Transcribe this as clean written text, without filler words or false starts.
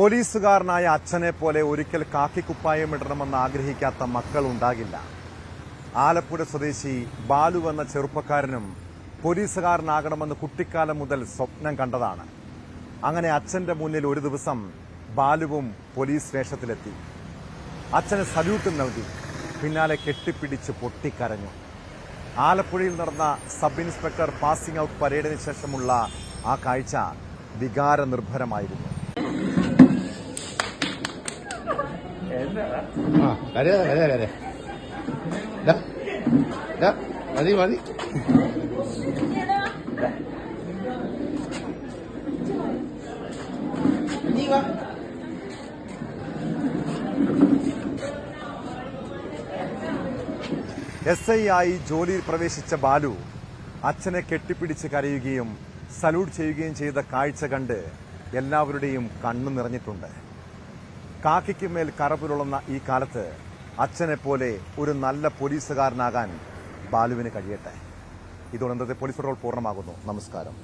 പോലീസുകാരനായ അച്ഛനെ പോലെ ഒരിക്കൽ കാക്കിക്കുപ്പായം ഇടണമെന്ന് ആഗ്രഹിക്കാത്ത മക്കൾ ഉണ്ടാകില്ല. ആലപ്പുഴ സ്വദേശി ബാലു എന്ന ചെറുപ്പക്കാരനും പോലീസുകാരനാകണമെന്ന് കുട്ടിക്കാലം മുതൽ സ്വപ്നം കണ്ടതാണ്. അങ്ങനെ അച്ഛന്റെ മുന്നിൽ ഒരു ദിവസം ബാലുവും പോലീസ് വേഷത്തിലെത്തി. അച്ഛന് സല്യൂട്ട് നൽകി, പിന്നാലെ കെട്ടിപ്പിടിച്ച് പൊട്ടിക്കരഞ്ഞു. ആലപ്പുഴയിൽ നടന്ന സബ് ഇൻസ്പെക്ടർ പാസിംഗ് ഔട്ട് പരേഡിന് ശേഷമുള്ള ആ കാഴ്ച വികാരനിർഭരമായിരുന്നു. മതി മതി SI ആയി ജോലിയിൽ പ്രവേശിച്ച ബാലു അച്ഛനെ കെട്ടിപ്പിടിച്ച് കരയുകയും സല്യൂട്ട് ചെയ്യുകയും ചെയ്ത കാഴ്ച കണ്ട് എല്ലാവരുടെയും കണ്ണു നിറഞ്ഞിട്ടുണ്ട്. കാക്കിക്ക് മേൽ കറപുരുളുന്ന ഈ കാലത്ത് അച്ഛനെ പോലെ ഒരു നല്ല പോലീസുകാരനാകാൻ ബാലുവിന് കഴിയട്ടെ. ഇതോടെ ഇന്നത്തെ പോലീസ് പട്രോൾ പൂർണ്ണമാകുന്നു. നമസ്കാരം.